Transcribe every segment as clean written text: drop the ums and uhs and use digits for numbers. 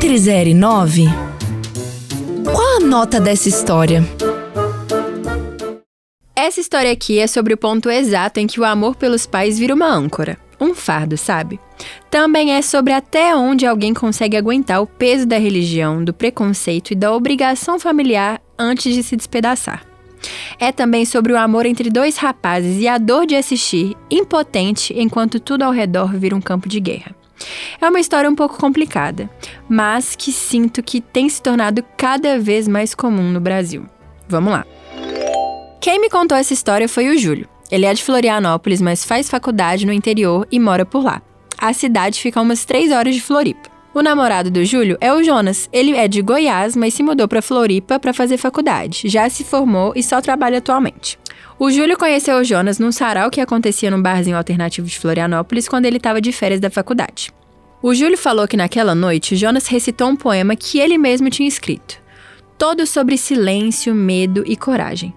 Entre 0 e 9? Qual a nota dessa história? Essa história aqui é sobre o ponto exato em que o amor pelos pais vira uma âncora, um fardo, sabe? Também é sobre até onde alguém consegue aguentar o peso da religião, do preconceito e da obrigação familiar antes de se despedaçar. É também sobre o amor entre dois rapazes e a dor de assistir, impotente, enquanto tudo ao redor vira um campo de guerra. É uma história um pouco complicada, mas que sinto que tem se tornado cada vez mais comum no Brasil. Vamos lá. Quem me contou essa história foi o Júlio. Ele é de Florianópolis, mas faz faculdade no interior e mora por lá. A cidade fica a umas 3 horas de Floripa. O namorado do Júlio é o Jonas. Ele é de Goiás, mas se mudou para Floripa para fazer faculdade. Já se formou e só trabalha atualmente. O Júlio conheceu o Jonas num sarau que acontecia num barzinho alternativo de Florianópolis quando ele estava de férias da faculdade. O Júlio falou que naquela noite o Jonas recitou um poema que ele mesmo tinha escrito. Todo sobre silêncio, medo e coragem.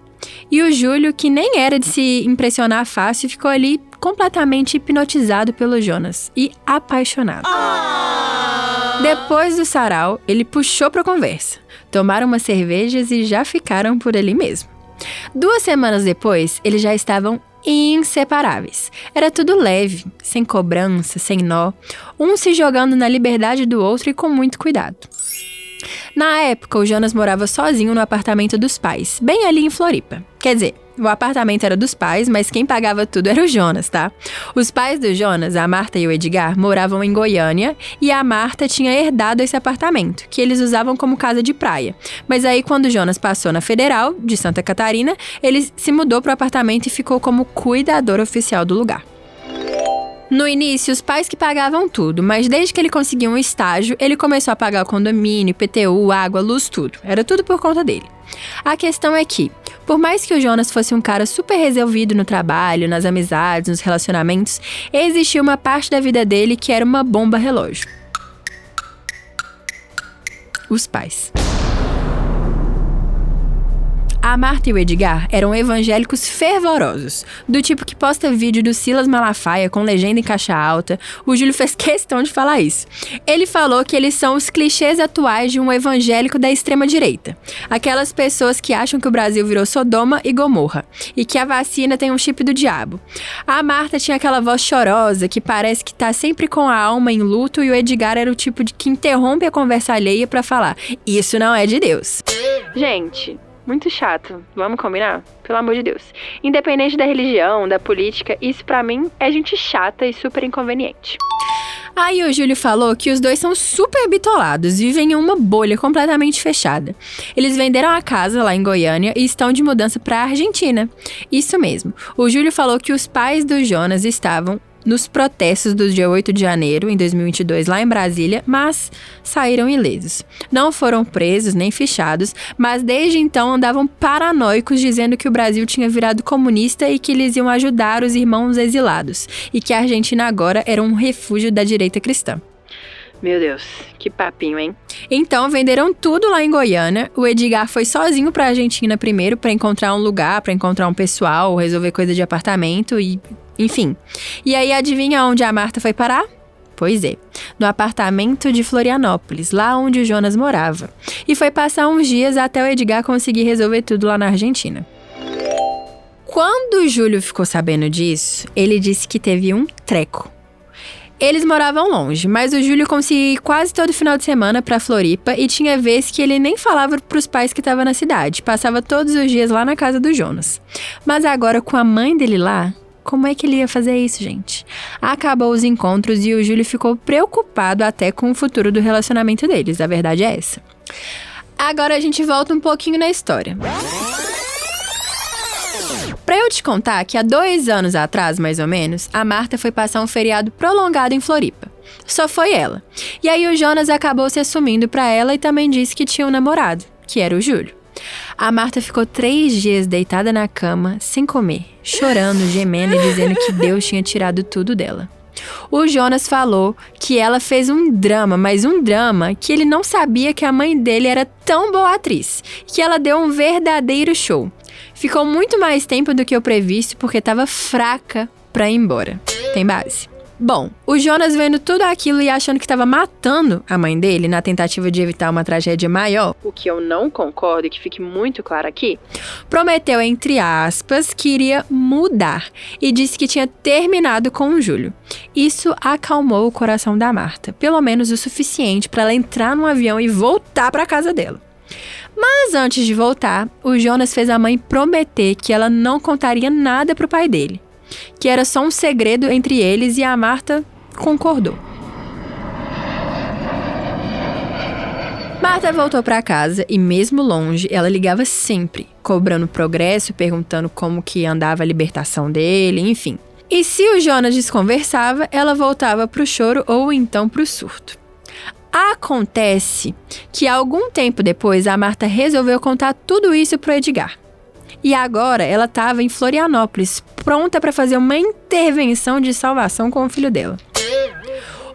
E o Júlio, que nem era de se impressionar fácil, ficou ali completamente hipnotizado pelo Jonas e apaixonado. Depois do sarau, ele puxou pra conversa. Tomaram umas cervejas e já ficaram por ali mesmo. 2 semanas depois, eles já estavam inseparáveis. Era tudo leve, sem cobrança, sem nó, um se jogando na liberdade do outro e com muito cuidado. Na época, o Jonas morava sozinho no apartamento dos pais, bem ali em Floripa. Quer dizer, o apartamento era dos pais, mas quem pagava tudo era o Jonas, tá? Os pais do Jonas, a Marta e o Edgar, moravam em Goiânia e a Marta tinha herdado esse apartamento, que eles usavam como casa de praia. Mas aí, quando o Jonas passou na Federal, de Santa Catarina, ele se mudou para o apartamento e ficou como cuidador oficial do lugar. No início, os pais que pagavam tudo, mas desde que ele conseguiu um estágio, ele começou a pagar o condomínio, IPTU, água, luz, tudo. Era tudo por conta dele. A questão é que, por mais que o Jonas fosse um cara super resolvido no trabalho, nas amizades, nos relacionamentos, existia uma parte da vida dele que era uma bomba relógio. Os pais. A Marta e o Edgar eram evangélicos fervorosos, do tipo que posta vídeo do Silas Malafaia com legenda em caixa alta. O Júlio fez questão de falar isso. Ele falou que eles são os clichês atuais de um evangélico da extrema-direita. Aquelas pessoas que acham que o Brasil virou Sodoma e Gomorra, e que a vacina tem um chip do diabo. A Marta tinha aquela voz chorosa que parece que tá sempre com a alma em luto, e o Edgar era o tipo de que interrompe a conversa alheia pra falar: isso não é de Deus. Gente, muito chato, vamos combinar? Pelo amor de Deus. Independente da religião, da política, isso pra mim é gente chata e super inconveniente. Aí o Júlio falou que os dois são super bitolados, vivem em uma bolha completamente fechada. Eles venderam a casa lá em Goiânia e estão de mudança pra Argentina. Isso mesmo. O Júlio falou que os pais do Jonas estavam nos protestos do dia 8 de janeiro, em 2022, lá em Brasília, mas saíram ilesos. Não foram presos nem fichados, mas desde então andavam paranoicos dizendo que o Brasil tinha virado comunista e que eles iam ajudar os irmãos exilados, e que a Argentina agora era um refúgio da direita cristã. Meu Deus, que papinho, hein? Então, venderam tudo lá em Goiânia. O Edgar foi sozinho pra Argentina primeiro pra encontrar um lugar, pra encontrar um pessoal, resolver coisa de apartamento e... enfim. E aí, adivinha onde a Marta foi parar? Pois é, no apartamento de Florianópolis, lá onde o Jonas morava. E foi passar uns dias até o Edgar conseguir resolver tudo lá na Argentina. Quando o Júlio ficou sabendo disso, ele disse que teve um treco. Eles moravam longe, mas o Júlio conseguia ir quase todo final de semana pra Floripa e tinha vezes que ele nem falava pros pais que estavam na cidade, passava todos os dias lá na casa do Jonas. Mas agora, com a mãe dele lá, como é que ele ia fazer isso, gente? Acabou os encontros e o Júlio ficou preocupado até com o futuro do relacionamento deles, a verdade é essa. Agora a gente volta um pouquinho na história. Pra eu te contar que há 2 anos atrás, mais ou menos, a Marta foi passar um feriado prolongado em Floripa. Só foi ela. E aí o Jonas acabou se assumindo pra ela e também disse que tinha um namorado, que era o Júlio. A Marta ficou 3 dias deitada na cama, sem comer, chorando, gemendo e dizendo que Deus tinha tirado tudo dela. O Jonas falou que ela fez um drama, mas um drama que ele não sabia que a mãe dele era tão boa atriz, que ela deu um verdadeiro show. Ficou muito mais tempo do que o previsto porque estava fraca pra ir embora. Tem base? Bom, o Jonas vendo tudo aquilo e achando que estava matando a mãe dele na tentativa de evitar uma tragédia maior, o que eu não concordo e que fique muito claro aqui, prometeu, entre aspas, que iria mudar e disse que tinha terminado com o Júlio. Isso acalmou o coração da Marta, pelo menos o suficiente para ela entrar num avião e voltar para casa dela. Mas antes de voltar, o Jonas fez a mãe prometer que ela não contaria nada pro pai dele, que era só um segredo entre eles, e a Marta concordou. Marta voltou para casa e, mesmo longe, ela ligava sempre, cobrando progresso, perguntando como que andava a libertação dele, enfim. E se o Jonas desconversava, ela voltava pro choro ou então pro surto. Acontece que algum tempo depois a Marta resolveu contar tudo isso pro Edgar. E agora ela estava em Florianópolis, pronta para fazer uma intervenção de salvação com o filho dela.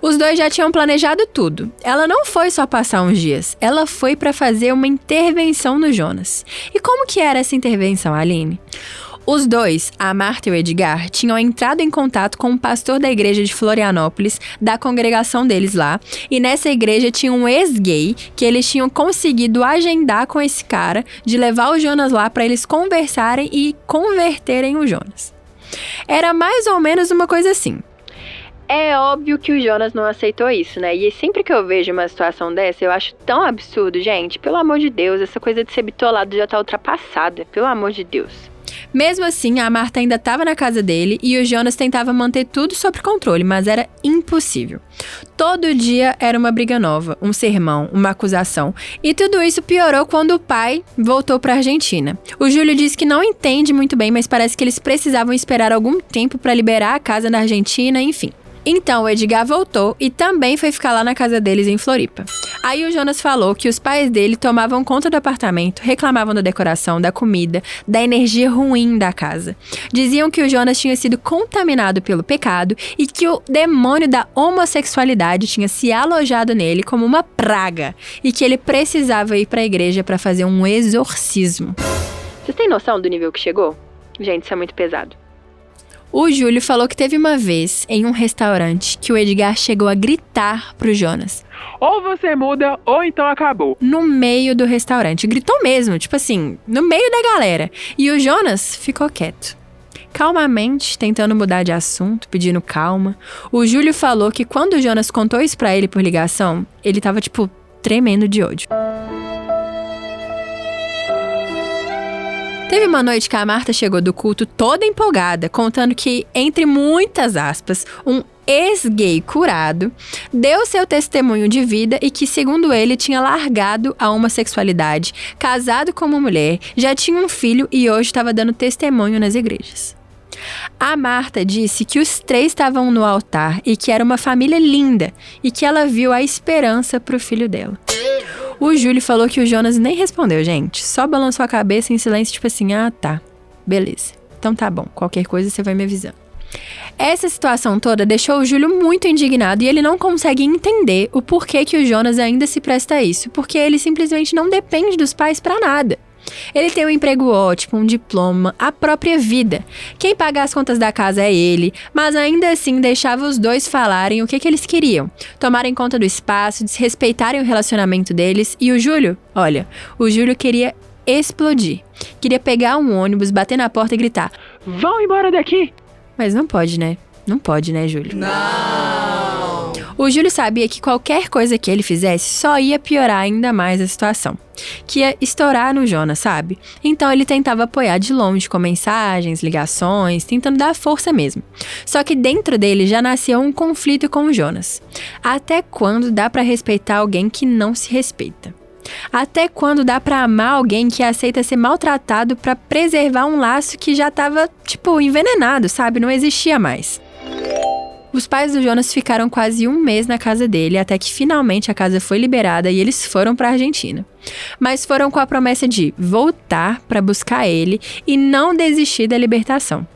Os dois já tinham planejado tudo. Ela não foi só passar uns dias, ela foi para fazer uma intervenção no Jonas. E como que era essa intervenção, Aline? Os dois, a Marta e o Edgar, tinham entrado em contato com um pastor da igreja de Florianópolis, da congregação deles lá, e nessa igreja tinha um ex-gay que eles tinham conseguido agendar com esse cara de levar o Jonas lá para eles conversarem e converterem o Jonas. Era mais ou menos uma coisa assim. É óbvio que o Jonas não aceitou isso, né? E sempre que eu vejo uma situação dessa, eu acho tão absurdo, gente. Pelo amor de Deus, essa coisa de ser bitolado já tá ultrapassada, pelo amor de Deus. Mesmo assim, a Marta ainda estava na casa dele e o Jonas tentava manter tudo sob controle, mas era impossível. Todo dia era uma briga nova, um sermão, uma acusação. E tudo isso piorou quando o pai voltou para a Argentina. O Júlio disse que não entende muito bem, mas parece que eles precisavam esperar algum tempo para liberar a casa na Argentina, enfim. Então o Edgar voltou e também foi ficar lá na casa deles em Floripa. Aí o Jonas falou que os pais dele tomavam conta do apartamento, reclamavam da decoração, da comida, da energia ruim da casa. Diziam que o Jonas tinha sido contaminado pelo pecado e que o demônio da homossexualidade tinha se alojado nele como uma praga e que ele precisava ir para a igreja para fazer um exorcismo. Vocês têm noção do nível que chegou? Gente, isso é muito pesado. O Júlio falou que teve uma vez, em um restaurante, que o Edgar chegou a gritar pro Jonas. Ou você muda, ou então acabou. No meio do restaurante. Gritou mesmo, tipo assim, no meio da galera. E o Jonas ficou quieto. Calmamente, tentando mudar de assunto, pedindo calma. O Júlio falou que quando o Jonas contou isso pra ele por ligação, ele tava, tipo, tremendo de ódio. Teve uma noite que a Marta chegou do culto toda empolgada, contando que, entre muitas aspas, um ex-gay curado deu seu testemunho de vida e que, segundo ele, tinha largado a homossexualidade, casado com uma mulher, já tinha um filho e hoje estava dando testemunho nas igrejas. A Marta disse que os três estavam no altar e que era uma família linda e que ela viu a esperança para o filho dela. O Júlio falou que o Jonas nem respondeu, gente. Só balançou a cabeça em silêncio, tipo assim, ah, tá, beleza. Então tá bom, qualquer coisa você vai me avisando. Essa situação toda deixou o Júlio muito indignado e ele não consegue entender o porquê que o Jonas ainda se presta a isso, porque ele simplesmente não depende dos pais pra nada. Ele tem um emprego ótimo, um diploma, a própria vida. Quem paga as contas da casa é ele, mas ainda assim deixava os dois falarem o que eles queriam. Tomarem conta do espaço, desrespeitarem o relacionamento deles. E o Júlio, olha, o Júlio queria explodir. Queria pegar um ônibus, bater na porta e gritar: vão embora daqui! Mas não pode, né? Não pode, né, Júlio? Não! O Júlio sabia que qualquer coisa que ele fizesse só ia piorar ainda mais a situação. Que ia estourar no Jonas, sabe? Então ele tentava apoiar de longe, com mensagens, ligações, tentando dar força mesmo. Só que dentro dele já nasceu um conflito com o Jonas. Até quando dá pra respeitar alguém que não se respeita? Até quando dá pra amar alguém que aceita ser maltratado pra preservar um laço que já tava, tipo, envenenado, sabe? Não existia mais. Os pais do Jonas ficaram quase um mês na casa dele, até que finalmente a casa foi liberada e eles foram pra Argentina. Mas foram com a promessa de voltar pra buscar ele e não desistir da libertação.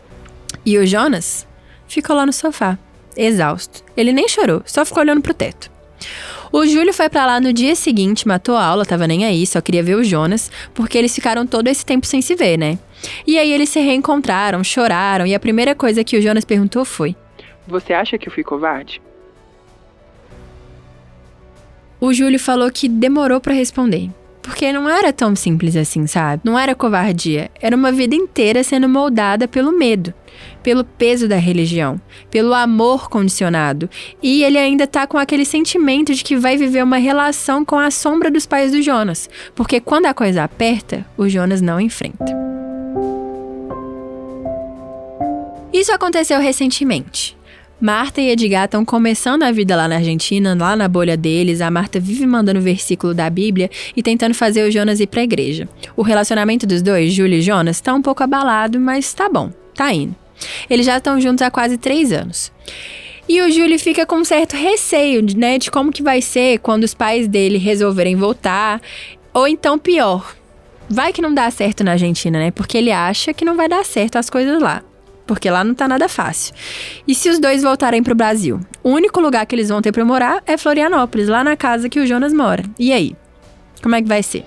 E o Jonas ficou lá no sofá, exausto. Ele nem chorou, só ficou olhando pro teto. O Júlio foi pra lá no dia seguinte, matou a aula, tava nem aí, só queria ver o Jonas, porque eles ficaram todo esse tempo sem se ver, né? E aí eles se reencontraram, choraram, e a primeira coisa que o Jonas perguntou foi: Você acha que eu fui covarde? O Júlio falou que demorou pra responder. Porque não era tão simples assim, sabe? Não era covardia. Era uma vida inteira sendo moldada pelo medo, pelo peso da religião, pelo amor condicionado. E ele ainda tá com aquele sentimento de que vai viver uma relação com a sombra dos pais do Jonas. Porque quando a coisa aperta, o Jonas não enfrenta. Isso aconteceu recentemente. Marta e Edgar estão começando a vida lá na Argentina, lá na bolha deles. A Marta vive mandando versículo da Bíblia e tentando fazer o Jonas ir pra igreja. O relacionamento dos dois, Júlio e Jonas, tá um pouco abalado, mas tá bom, tá indo. Eles já estão juntos há quase 3 anos. E o Júlio fica com um certo receio, né, de como que vai ser quando os pais dele resolverem voltar. Ou então pior, vai que não dá certo na Argentina, né, porque ele acha que não vai dar certo as coisas lá. Porque lá não tá nada fácil. E se os dois voltarem pro Brasil? O único lugar que eles vão ter pra morar é Florianópolis, lá na casa que o Jonas mora. E aí? Como é que vai ser?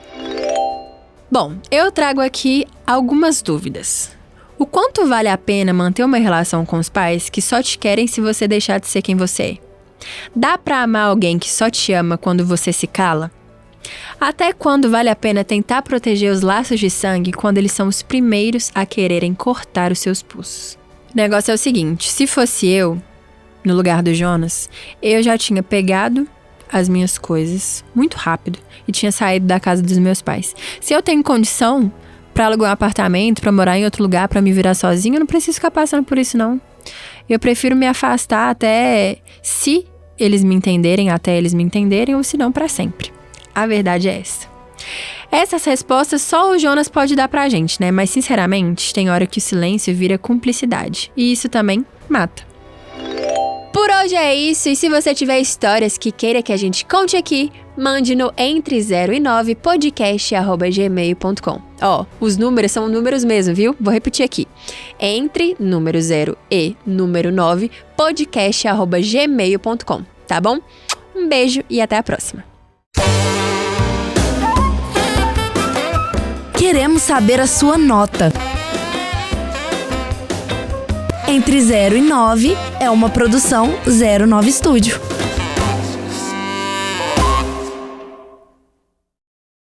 Bom, eu trago aqui algumas dúvidas. O quanto vale a pena manter uma relação com os pais que só te querem se você deixar de ser quem você é? Dá pra amar alguém que só te ama quando você se cala? Até quando vale a pena tentar proteger os laços de sangue quando eles são os primeiros a quererem cortar os seus pulsos? O negócio é o seguinte, se fosse eu, no lugar do Jonas, eu já tinha pegado as minhas coisas muito rápido e tinha saído da casa dos meus pais. Se eu tenho condição pra alugar um apartamento, pra morar em outro lugar, pra me virar sozinha, eu não preciso ficar passando por isso não. Eu prefiro me afastar até se eles me entenderem, ou se não pra sempre. A verdade é essa. Essas respostas só o Jonas pode dar pra gente, né? Mas, sinceramente, tem hora que o silêncio vira cumplicidade. E isso também mata. Por hoje é isso. E se você tiver histórias que queira que a gente conte aqui, mande no entre0e9podcast@gmail.com. Ó, os números são números mesmo, viu? Vou repetir aqui. Entre número 0 e número 9, podcast@gmail.com. Tá bom? Um beijo e até a próxima. Queremos saber a sua nota. Entre 0 e 9 é uma produção 09 Estúdio.